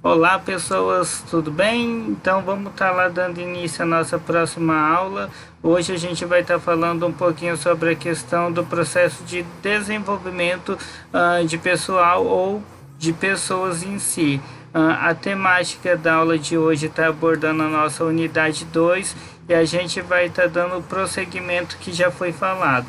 Olá pessoas, tudo bem? Então vamos estar lá dando início à nossa próxima aula. Hoje a gente vai estar falando um pouquinho sobre a questão do processo de desenvolvimento de pessoal ou de pessoas em si. A temática da aula de hoje está abordando a nossa unidade 2 e a gente vai estar dando o prosseguimento que já foi falado.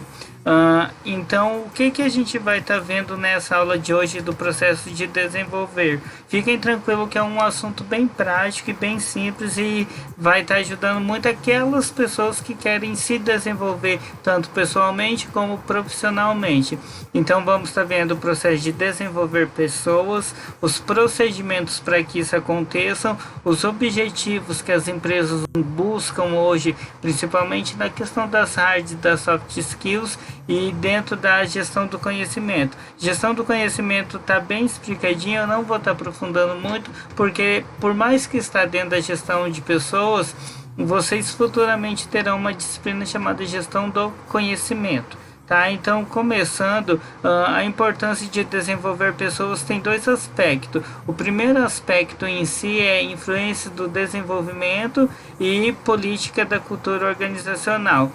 Então, o que a gente vai estar vendo nessa aula de hoje do processo de desenvolver? Fiquem tranquilos que é um assunto bem prático e bem simples e vai estar ajudando muito aquelas pessoas que querem se desenvolver tanto pessoalmente como profissionalmente. Então, vamos estar vendo o processo de desenvolver pessoas, os procedimentos para que isso aconteça, os objetivos que as empresas buscam hoje, principalmente na questão das hard e das soft skills e dentro da gestão do conhecimento. Gestão do conhecimento está bem explicadinho, eu não vou estar aprofundando muito, porque por mais que está dentro da gestão de pessoas, vocês futuramente terão uma disciplina chamada gestão do conhecimento. Tá, então começando, a importância de desenvolver pessoas tem dois aspectos. O primeiro aspecto em si é a influência do desenvolvimento e política da cultura organizacional.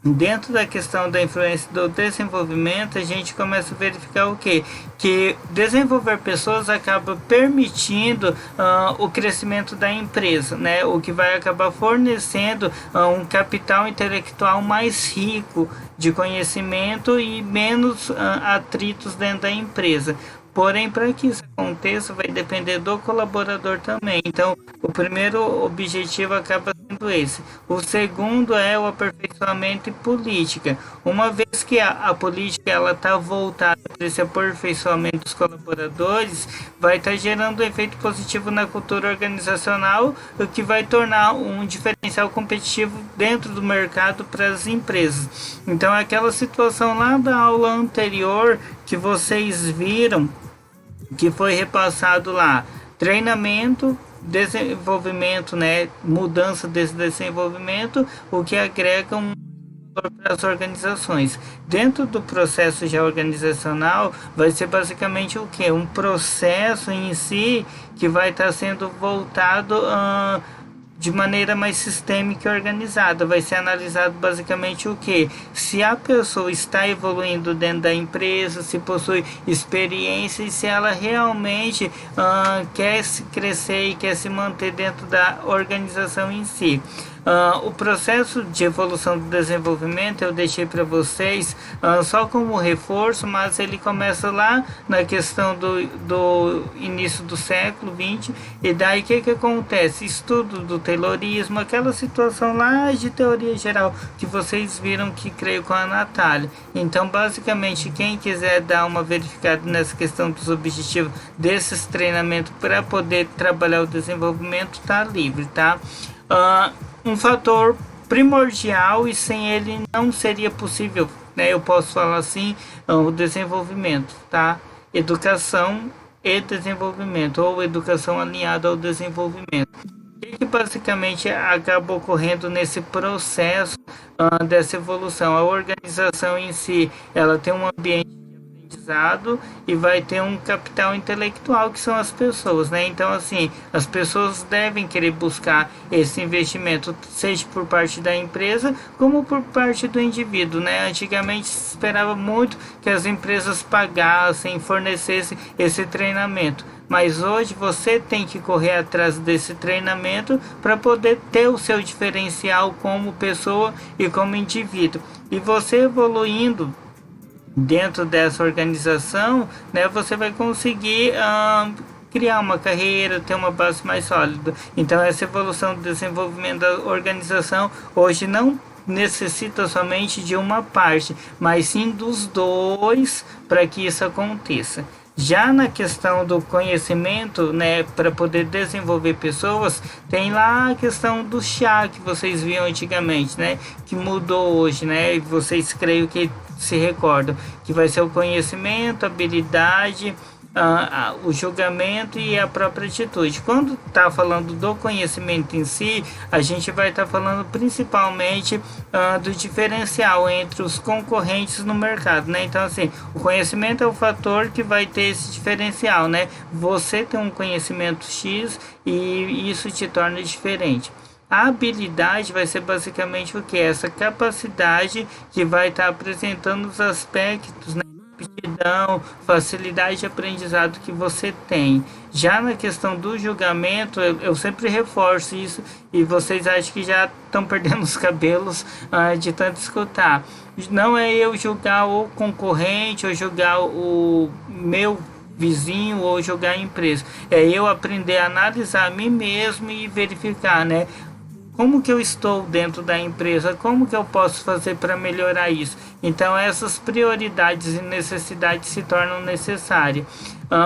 Dentro da questão da influência do desenvolvimento, a gente começa a verificar o quê? Que desenvolver pessoas acaba permitindo o crescimento da empresa, né? O que vai acabar fornecendo um capital intelectual mais rico de conhecimento e menos atritos dentro da empresa. Porém, para que isso aconteça, vai depender do colaborador também. Então, o primeiro objetivo acaba sendo esse. O segundo é o aperfeiçoamento e política. Uma vez que a política ela está voltada para esse aperfeiçoamento dos colaboradores, vai estar gerando um efeito positivo na cultura organizacional, o que vai tornar um diferencial competitivo dentro do mercado para as empresas. Então, aquela situação lá da aula anterior que vocês viram, que foi repassado lá, treinamento, desenvolvimento, né, mudança desse desenvolvimento, o que agrega um valor para as organizações. Dentro do processo já organizacional, vai ser basicamente o que? Um processo em si que vai estar sendo voltado de maneira mais sistêmica e organizada. Vai ser analisado basicamente o que? Se a pessoa está evoluindo dentro da empresa, se possui experiência e se ela realmente quer se crescer e quer se manter dentro da organização em si. O processo de evolução do desenvolvimento eu deixei para vocês só como reforço, mas ele começa lá na questão do início do século XX, e daí o que acontece? Estudo do Taylorismo, aquela situação lá de teoria geral que vocês viram, que creio com a Natália. Então, basicamente, quem quiser dar uma verificada nessa questão dos objetivos desses treinamentos para poder trabalhar o desenvolvimento, tá livre, tá? Um fator primordial e sem ele não seria possível, né? Eu posso falar assim, o desenvolvimento, tá? Educação e desenvolvimento, ou educação alinhada ao desenvolvimento. O que basicamente acaba ocorrendo nesse processo dessa evolução? A organização em si, ela tem um ambiente e vai ter um capital intelectual, que são as pessoas, né? Então, assim, as pessoas devem querer buscar esse investimento, seja por parte da empresa como por parte do indivíduo, né? Antigamente se esperava muito que as empresas pagassem, fornecessem esse treinamento, mas hoje você tem que correr atrás desse treinamento para poder ter o seu diferencial como pessoa e como indivíduo. E você evoluindo dentro dessa organização, né, você vai conseguir criar uma carreira, ter uma base mais sólida. Então, essa evolução do desenvolvimento da organização hoje não necessita somente de uma parte, mas sim dos dois para que isso aconteça. Já na questão do conhecimento, né, para poder desenvolver pessoas, tem lá a questão do chá que vocês viam antigamente, né, que mudou hoje, né, e vocês creio que se recordam, que vai ser o conhecimento, habilidade, o julgamento e a própria atitude. Quando está falando do conhecimento em si, a gente vai estar falando principalmente do diferencial entre os concorrentes no mercado, né? Então, assim, o conhecimento é o fator que vai ter esse diferencial, né? Você tem um conhecimento X e isso te torna diferente. A habilidade vai ser basicamente o que? Essa capacidade que vai estar apresentando os aspectos, né? Aptidão, facilidade de aprendizado que você tem. Já na questão do julgamento, eu sempre reforço isso e vocês acham que já estão perdendo os cabelos de tanto escutar. Não é eu julgar o concorrente ou julgar o meu vizinho ou julgar a empresa. É eu aprender a analisar a mim mesmo e verificar, né? Como que eu estou dentro da empresa? Como que eu posso fazer para melhorar isso? Então essas prioridades e necessidades se tornam necessárias.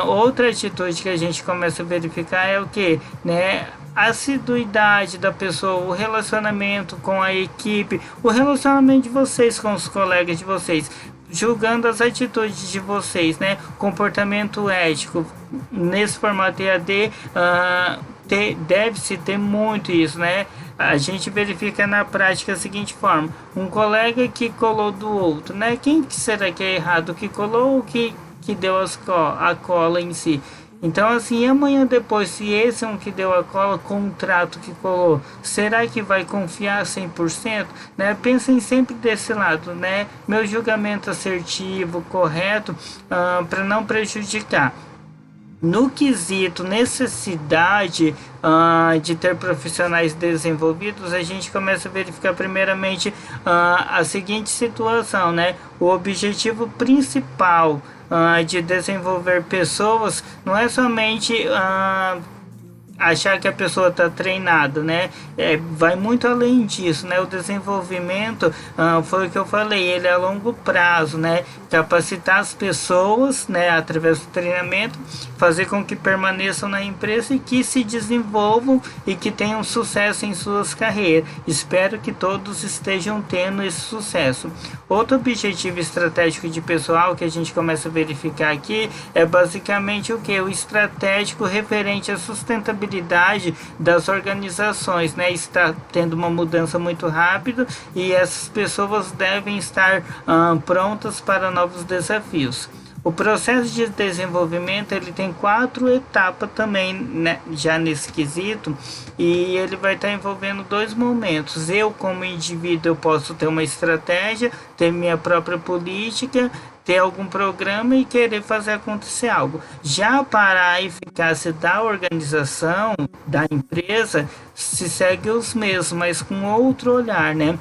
Outra atitude que a gente começa a verificar é o que, né? A assiduidade da pessoa, o relacionamento com a equipe, o relacionamento de vocês com os colegas de vocês, julgando as atitudes de vocês, né? Comportamento ético. Nesse formato EAD, deve-se ter muito isso, né? A gente verifica na prática a seguinte forma: um colega que colou do outro, né? Quem que será que é errado? O que colou ou que deu a cola em si? Então, assim, amanhã depois, se esse é um que deu a cola, contrato que colou, será que vai confiar 100%? Né? Pensem sempre desse lado, né? Meu julgamento assertivo, correto, para não prejudicar. No quesito necessidade de ter profissionais desenvolvidos, a gente começa a verificar primeiramente a seguinte situação, né? O objetivo principal de desenvolver pessoas não é somente achar que a pessoa está treinada, né? Vai muito além disso, né? O desenvolvimento, foi o que eu falei, ele é a longo prazo, né? Capacitar as pessoas, né? Através do treinamento, fazer com que permaneçam na empresa e que se desenvolvam e que tenham sucesso em suas carreiras. Espero que todos estejam tendo esse sucesso. Outro objetivo estratégico de pessoal que a gente começa a verificar aqui é basicamente o que? O estratégico referente à sustentabilidade das organizações, né? Está tendo uma mudança muito rápida e essas pessoas devem estar prontas para novos desafios. O processo de desenvolvimento ele tem 4 etapas também, né, já nesse quesito, e ele vai estar envolvendo 2 momentos. Eu como indivíduo eu posso ter uma estratégia, ter minha própria política, ter algum programa e querer fazer acontecer algo. Já para a eficácia da organização, da empresa, se segue os mesmos, mas com outro olhar, né?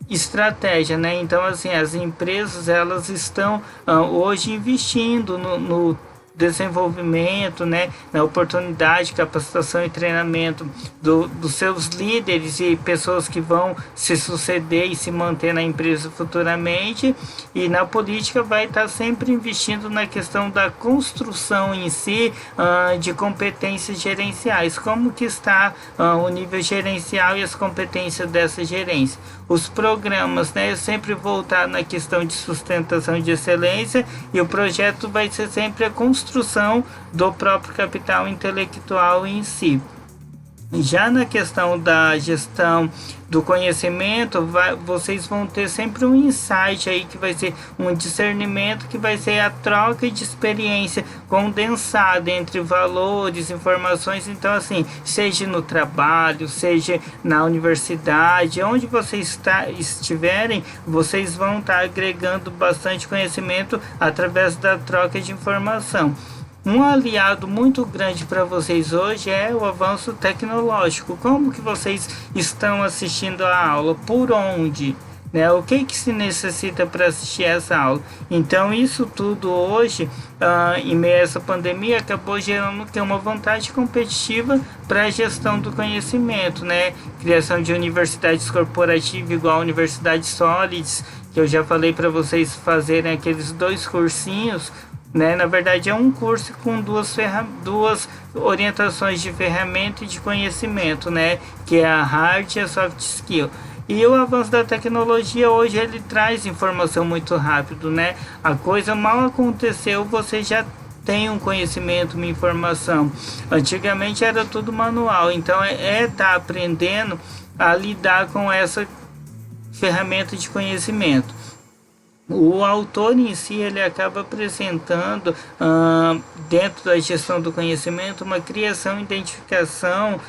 Estratégia, né? Então, assim, as empresas elas estão hoje investindo no desenvolvimento, né, na oportunidade, capacitação e treinamento dos seus líderes e pessoas que vão se suceder e se manter na empresa futuramente, e na política vai estar sempre investindo na questão da construção em si de competências gerenciais, como que está o nível gerencial e as competências dessa gerência. Os programas, né, sempre voltar na questão de sustentação de excelência, e o projeto vai ser sempre a construção do próprio capital intelectual em si. Já na questão da gestão do conhecimento, vocês vão ter sempre um insight aí que vai ser um discernimento, que vai ser a troca de experiência condensada entre valores, informações. Então, assim, seja no trabalho, seja na universidade, onde vocês estiverem, vocês vão estar agregando bastante conhecimento através da troca de informação. Um aliado muito grande para vocês hoje é o avanço tecnológico. Como que vocês estão assistindo a aula? Por onde? Né? O que se necessita para assistir essa aula? Então isso tudo hoje, em meio a essa pandemia, acabou gerando uma vantagem competitiva para a gestão do conhecimento, né? Criação de universidades corporativas igual a Universidade Solids, que eu já falei para vocês fazerem aqueles 2 cursinhos, né? Na verdade é um curso com duas orientações de ferramenta e de conhecimento, né? Que é a hard e a soft skill. E o avanço da tecnologia hoje ele traz informação muito rápido, né? A coisa mal aconteceu, você já tem um conhecimento, uma informação. Antigamente era tudo manual, então tá aprendendo a lidar com essa ferramenta de conhecimento. O autor em si, ele acaba apresentando, dentro da gestão do conhecimento, uma criação, identificação,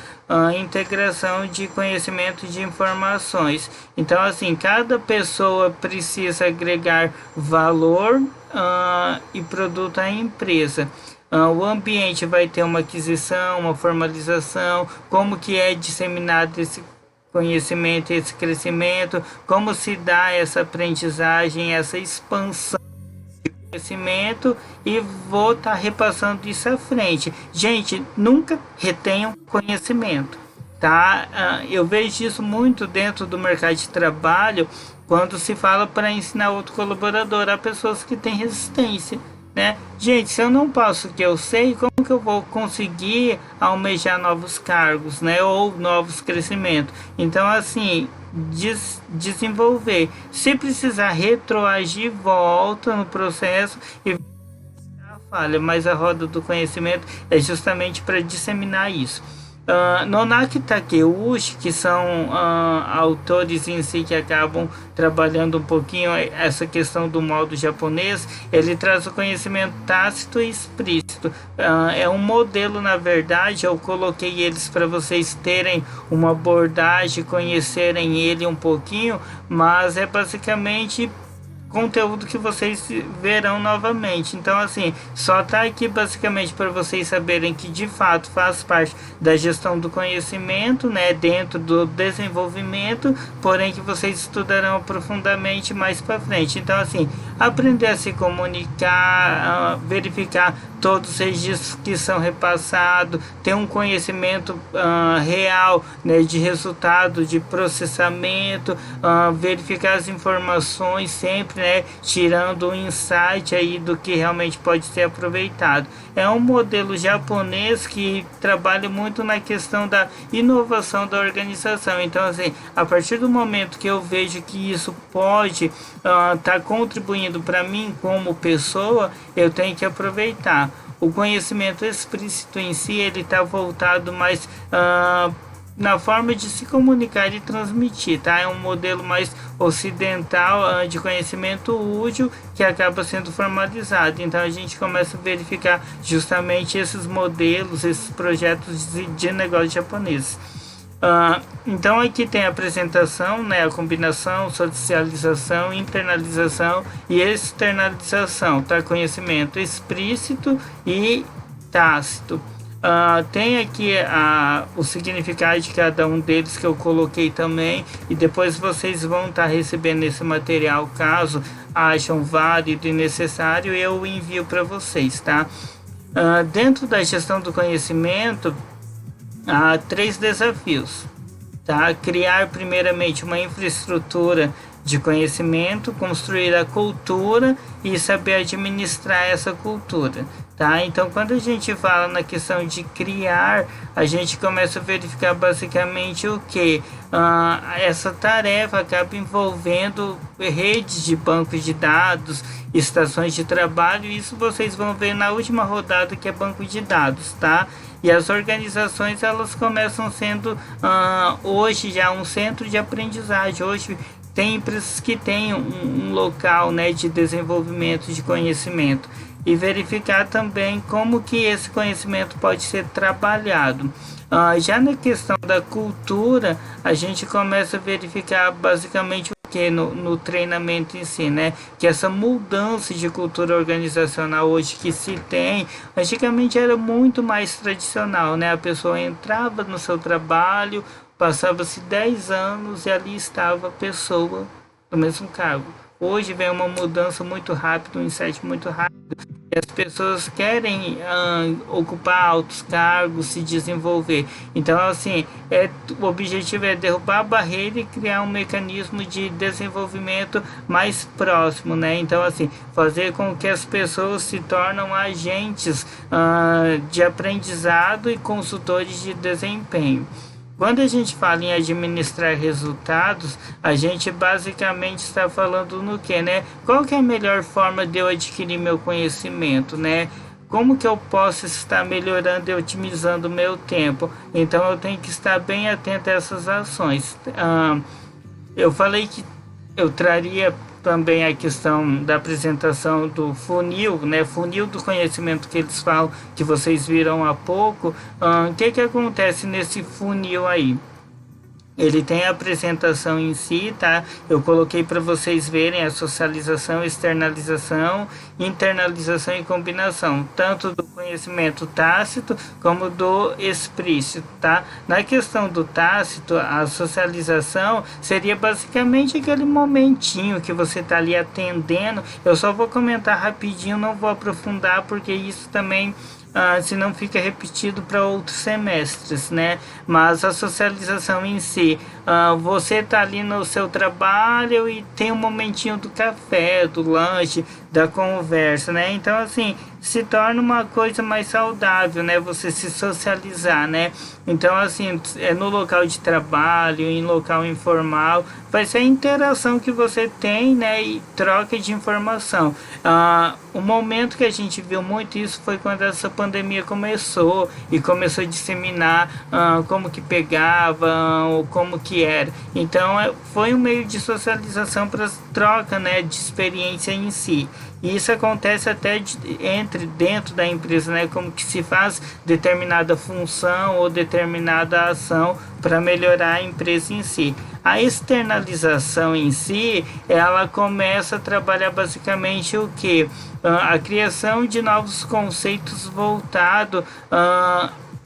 integração de conhecimento de informações. Então, assim, cada pessoa precisa agregar valor e produto à empresa. O ambiente vai ter uma aquisição, uma formalização, como que é disseminado esse conhecimento, esse crescimento, como se dá essa aprendizagem, essa expansão de conhecimento, e vou estar repassando isso à frente. Gente, nunca retenham conhecimento, tá? Eu vejo isso muito dentro do mercado de trabalho, quando se fala para ensinar outro colaborador. Há pessoas que têm resistência, né? Gente, se eu não passo o que eu sei, como que eu vou conseguir almejar novos cargos, né? Ou novos crescimentos? Então, assim, desenvolver. Se precisar retroagir, volta no processo e a falha, mas a roda do conhecimento é justamente para disseminar isso. Nonaki Takeuchi, que são autores em si que acabam trabalhando um pouquinho essa questão do modo japonês, ele traz o conhecimento tácito e explícito. É um modelo, na verdade, eu coloquei eles para vocês terem uma abordagem, conhecerem ele um pouquinho, mas é basicamente conteúdo que vocês verão novamente. Então, assim, só tá aqui basicamente para vocês saberem que de fato faz parte da gestão do conhecimento, né, dentro do desenvolvimento, porém que vocês estudarão profundamente mais para frente. Então, assim, aprender a se comunicar, verificar todos os registros que são repassados, ter um conhecimento real, né, de resultado, de processamento, verificar as informações sempre, né, tirando um insight aí do que realmente pode ser aproveitado. É um modelo japonês que trabalha muito na questão da inovação da organização. Então, assim, a partir do momento que eu vejo que isso pode estar contribuindo para mim como pessoa, eu tenho que aproveitar. O conhecimento explícito em si, ele está voltado mais na forma de se comunicar e transmitir, tá? É um modelo mais ocidental de conhecimento útil que acaba sendo formalizado. Então a gente começa a verificar justamente esses modelos, esses projetos de negócio japoneses. Então aqui tem a apresentação, né, a combinação, socialização, internalização e externalização, tá? Conhecimento explícito e tácito. Tem aqui o significado de cada um deles que eu coloquei também, e depois vocês vão estar recebendo esse material caso acham válido e necessário, eu envio para vocês, tá? Dentro da gestão do conhecimento, há 3 desafios, tá? Criar primeiramente uma infraestrutura de conhecimento, construir a cultura e saber administrar essa cultura, tá? Então, quando a gente fala na questão de criar, a gente começa a verificar basicamente o que? Essa tarefa acaba envolvendo redes de bancos de dados, estações de trabalho, e isso vocês vão ver na última rodada, que é banco de dados, tá? E as organizações, elas começam sendo hoje já um centro de aprendizagem. Hoje tem empresas que têm um local, né, de desenvolvimento de conhecimento, e verificar também como que esse conhecimento pode ser trabalhado. Já na questão da cultura, a gente começa a verificar basicamente o que no treinamento em si, né? Que essa mudança de cultura organizacional hoje que se tem, antigamente era muito mais tradicional, né? A pessoa entrava no seu trabalho, passava-se 10 anos e ali estava a pessoa no mesmo cargo. Hoje vem uma mudança muito rápida, um insight muito rápido, e as pessoas querem ocupar altos cargos, se desenvolver. Então, assim, o objetivo é derrubar a barreira e criar um mecanismo de desenvolvimento mais próximo, né? Então, assim, fazer com que as pessoas se tornem agentes de aprendizado e consultores de desempenho. Quando a gente fala em administrar resultados, a gente basicamente está falando no que, né? Qual que é a melhor forma de eu adquirir meu conhecimento, né? como que eu posso estar melhorando e otimizando o meu tempo? Então eu tenho que estar bem atento a essas ações. Eu falei que eu traria também a questão da apresentação do funil, né? Funil do conhecimento que eles falam, que vocês viram há pouco. O que que acontece nesse funil aí? Ele tem a apresentação em si, tá? Eu coloquei para vocês verem a socialização, externalização, internalização e combinação, tanto do conhecimento tácito como do explícito, tá? Na questão do tácito, a socialização seria basicamente aquele momentinho que você tá ali atendendo. Eu só vou comentar rapidinho, não vou aprofundar, porque isso também se não fica repetido para outros semestres, né? Mas a socialização em si, você tá ali no seu trabalho e tem um momentinho do café, do lanche, da conversa, né? Então, assim, se torna uma coisa mais saudável, né? Você se socializar, né? Então, assim, é no local de trabalho, em local informal, vai ser a interação que você tem, né? E troca de informação. O momento que a gente viu muito isso foi quando essa pandemia começou e começou a disseminar como que pegava, ou como que era. Então, foi um meio de socialização para troca, né? De experiência em si. E isso acontece até dentro da empresa, né? Como que se faz determinada função ou determinada ação para melhorar a empresa em si. A externalização em si, ela começa a trabalhar basicamente o que? A criação de novos conceitos voltados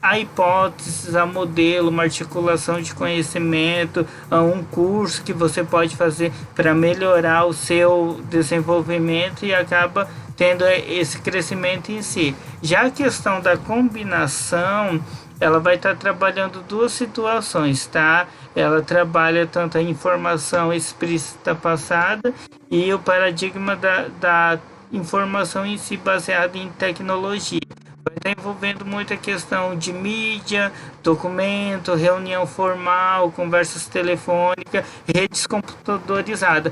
a hipóteses, a modelo, uma articulação de conhecimento, um curso que você pode fazer para melhorar o seu desenvolvimento e acaba tendo esse crescimento em si. Já a questão da combinação, ela vai estar trabalhando duas situações, tá? Ela trabalha tanto a informação explícita passada e o paradigma da informação em si baseada em tecnologia. Vai estar envolvendo muita questão de mídia, documento, reunião formal, conversas telefônicas, redes computadorizadas.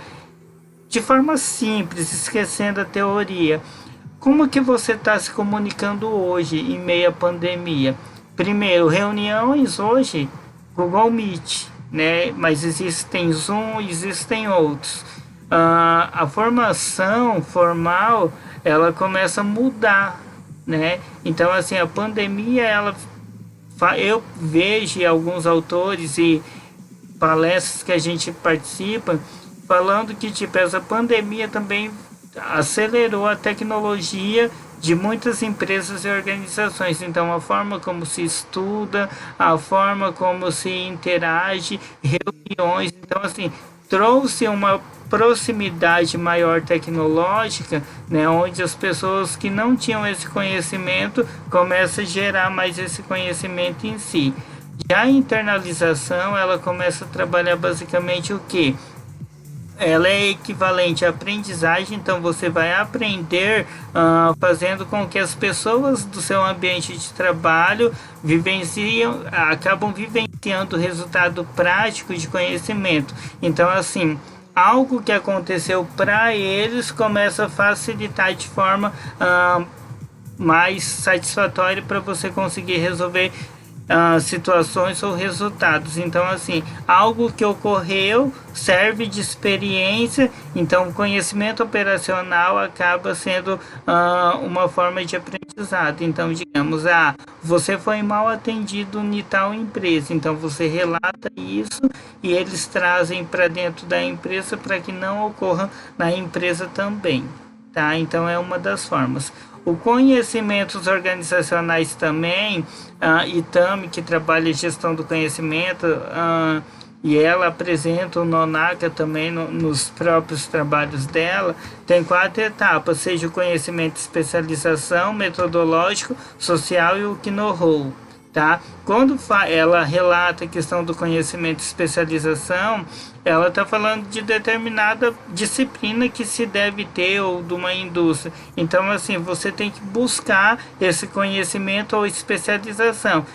De forma simples, esquecendo a teoria. Como que você está se comunicando hoje em meio à pandemia? Primeiro, reuniões hoje, Google Meet, né? Mas existem Zoom, existem outros. A formação formal, ela começa a mudar, né? Então, assim, a pandemia, eu vejo alguns autores e palestras que a gente participa falando que, tipo, essa pandemia também acelerou a tecnologia de muitas empresas e organizações. Então, a forma como se estuda, a forma como se interage, reuniões. Então, assim, trouxe uma proximidade maior tecnológica, né, onde as pessoas que não tinham esse conhecimento começam a gerar mais esse conhecimento em si. Já a internalização, ela começa a trabalhar basicamente o que? Ela é equivalente à aprendizagem, então você vai aprender fazendo com que as pessoas do seu ambiente de trabalho acabam vivenciando o resultado prático de conhecimento. Então, assim, algo que aconteceu para eles começa a facilitar de forma mais satisfatória para você conseguir resolver situações ou resultados. Então, assim, algo que ocorreu serve de experiência, então o conhecimento operacional acaba sendo uma forma de aprendizado. Então, digamos, você foi mal atendido em tal empresa, então você relata isso e eles trazem para dentro da empresa para que não ocorra na empresa também, tá? Então, é uma das formas. O conhecimentos organizacionais também, ITAM, que trabalha a gestão do conhecimento, e ela apresenta o Nonaka também nos próprios trabalhos dela, tem 4 etapas, seja o conhecimento de especialização, metodológico, social e o Know-how. Tá? Quando ela relata a questão do conhecimento de especialização, ela está falando de determinada disciplina que se deve ter ou de uma indústria. Então, assim, você tem que buscar esse conhecimento ou especialização.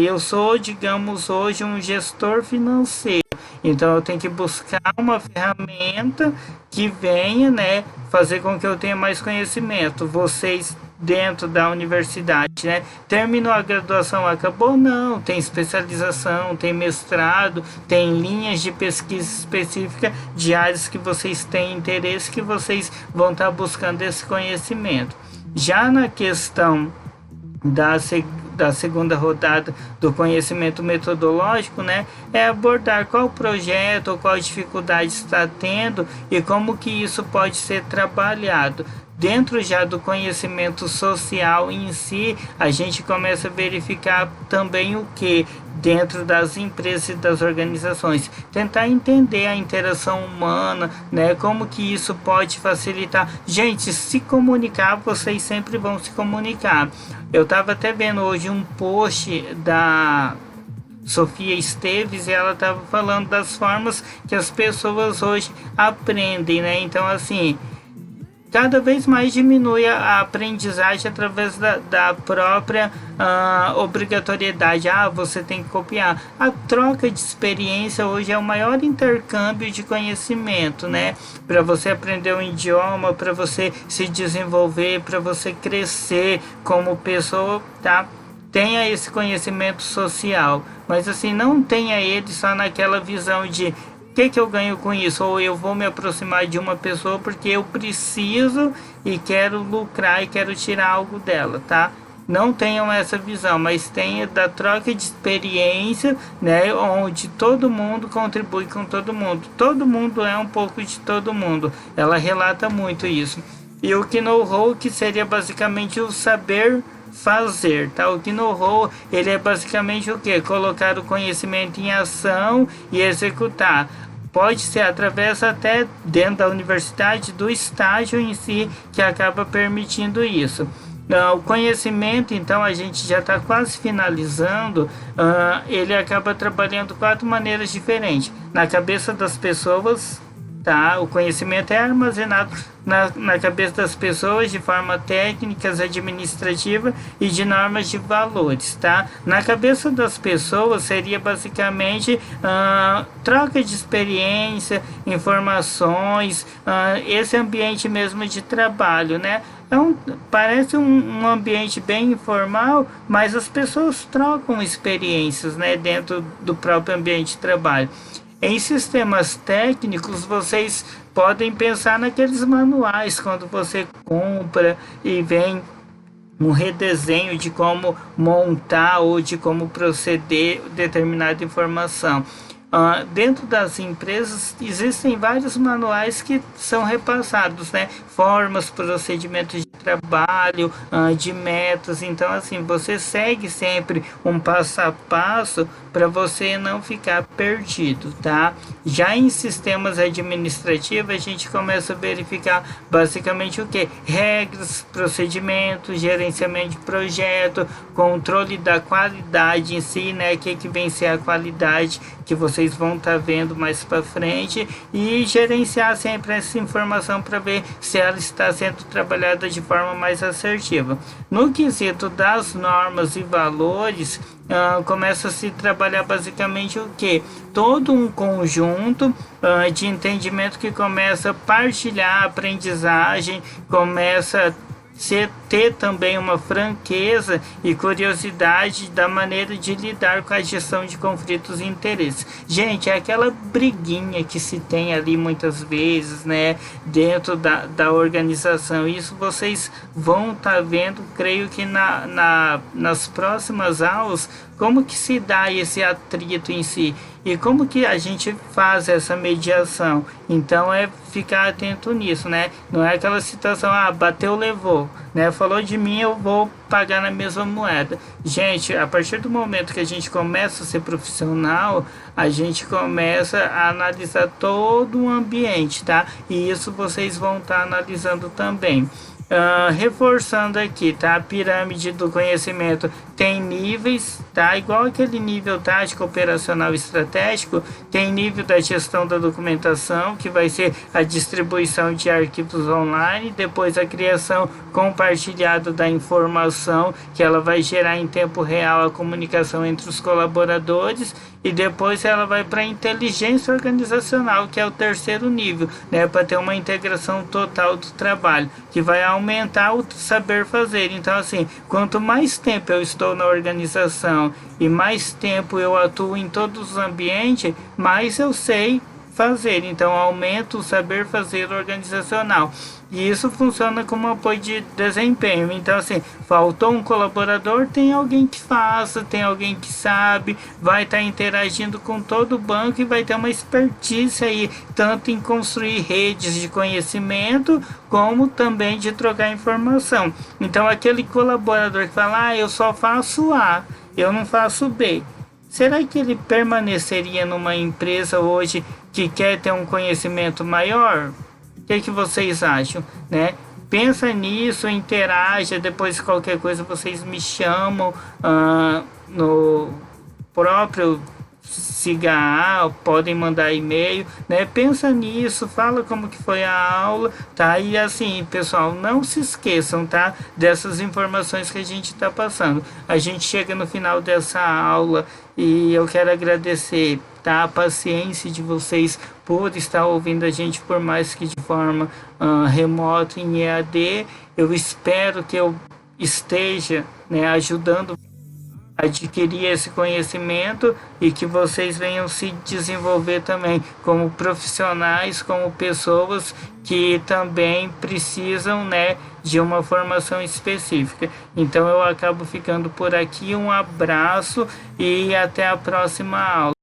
Eu sou, digamos, hoje um gestor financeiro. Então, eu tenho que buscar uma ferramenta que venha, né, fazer com que eu tenha mais conhecimento. Vocês dentro da universidade, né? Terminou a graduação, acabou? Não, tem especialização, tem mestrado, tem linhas de pesquisa específica de áreas que vocês têm interesse, que vocês vão estar buscando esse conhecimento. Já na questão da segunda rodada do conhecimento metodológico, né, é abordar qual projeto ou qual dificuldade está tendo e como que isso pode ser trabalhado. Dentro já do conhecimento social em si, a gente começa a verificar também o que dentro das empresas e das organizações, tentar entender a interação humana, né, como que isso pode facilitar. Gente, se comunicar, vocês sempre vão se comunicar. Eu estava até vendo hoje um post da Sofia Esteves e ela estava falando das formas que as pessoas hoje aprendem, né? Então, assim, cada vez mais diminui a aprendizagem através da própria obrigatoriedade. Você tem que copiar. A troca de experiência hoje é o maior intercâmbio de conhecimento, né? Para você aprender um idioma, para você se desenvolver, para você crescer como pessoa, tá? Tenha esse conhecimento social, mas assim, não tenha ele só naquela visão de que eu ganho com isso? Ou eu vou me aproximar de uma pessoa porque eu preciso e quero lucrar e quero tirar algo dela, tá? Não tenham essa visão, mas tenha da troca de experiência, né? Onde todo mundo contribui com todo mundo. Todo mundo é um pouco de todo mundo. Ela relata muito isso. E o know-how, que seria basicamente o saber fazer, tá? O know-how, ele é basicamente o que? Colocar o conhecimento em ação e executar. Pode ser através até dentro da universidade, do estágio em si, que acaba permitindo isso. O conhecimento, então, a gente já está quase finalizando. Ele acaba trabalhando 4 maneiras diferentes. Na cabeça das pessoas, tá? O conhecimento é armazenado na cabeça das pessoas de forma técnica, administrativa e de normas de valores, tá? Na cabeça das pessoas seria basicamente troca de experiência, informações, esse ambiente mesmo de trabalho, né? Parece um ambiente bem informal, mas as pessoas trocam experiências, né, dentro do próprio ambiente de trabalho. Em sistemas técnicos, vocês podem pensar naqueles manuais quando você compra e vem um redesenho de como montar ou de como proceder determinada informação. Dentro das empresas existem vários manuais que são repassados, né? Formas, procedimentos de trabalho, de metas. Então, assim, você segue sempre um passo a passo para você não ficar perdido, tá? Já em sistemas administrativos, a gente começa a verificar basicamente o que? Regras, procedimentos, gerenciamento de projeto, controle da qualidade em si, né? O que vem ser a qualidade, que vocês vão estar vendo mais para frente, e gerenciar sempre essa informação para ver se ela está sendo trabalhada de forma mais assertiva. No quesito das normas e valores, começa a se trabalhar basicamente o que? Todo um conjunto de entendimento que começa a partilhar a aprendizagem, começa a ter também uma franqueza e curiosidade da maneira de lidar com a gestão de conflitos e interesses. Gente, é aquela briguinha que se tem ali muitas vezes, né, dentro da organização. Isso vocês vão estar vendo, creio que nas próximas aulas, como que se dá esse atrito em si e como que a gente faz essa mediação. Então é ficar atento nisso, né? Não é aquela situação, bateu, levou, né? Falou de mim, eu vou pagar na mesma moeda. Gente, a partir do momento que a gente começa a ser profissional, a gente começa a analisar todo o ambiente, tá? E isso vocês vão estar analisando também. Reforçando aqui, tá? A pirâmide do conhecimento tem níveis, tá? Igual aquele nível tático, operacional, estratégico, tem nível da gestão da documentação, que vai ser a distribuição de arquivos online, depois a criação compartilhada da informação, que ela vai gerar em tempo real a comunicação entre os colaboradores, e depois ela vai para a inteligência organizacional, que é o terceiro nível, né? Para ter uma integração total do trabalho, que vai aumentar o saber fazer. Então, assim, quanto mais tempo eu estou na organização e mais tempo eu atuo em todos os ambientes, mais eu sei fazer. Então, aumenta o saber fazer organizacional. E isso funciona como apoio de desempenho. Então, assim, faltou um colaborador, tem alguém que faça, tem alguém que sabe, vai estar interagindo com todo o banco e vai ter uma expertise aí, tanto em construir redes de conhecimento, como também de trocar informação. Então, aquele colaborador que fala, eu só faço A, eu não faço B. Será que ele permaneceria numa empresa hoje que quer ter um conhecimento maior? O que vocês acham, né? Pensa nisso, interaja, depois qualquer coisa vocês me chamam no próprio Siga, podem mandar e-mail, né? Pensa nisso, fala como que foi a aula, tá? E assim, pessoal, não se esqueçam, tá? Dessas informações que a gente está passando. A gente chega no final dessa aula e eu quero agradecer, tá? A paciência de vocês por estar ouvindo a gente, por mais que de forma remota em EAD. Eu espero que eu esteja, né, ajudando adquirir esse conhecimento e que vocês venham se desenvolver também como profissionais, como pessoas que também precisam, né, de uma formação específica. Então eu acabo ficando por aqui, um abraço e até a próxima aula.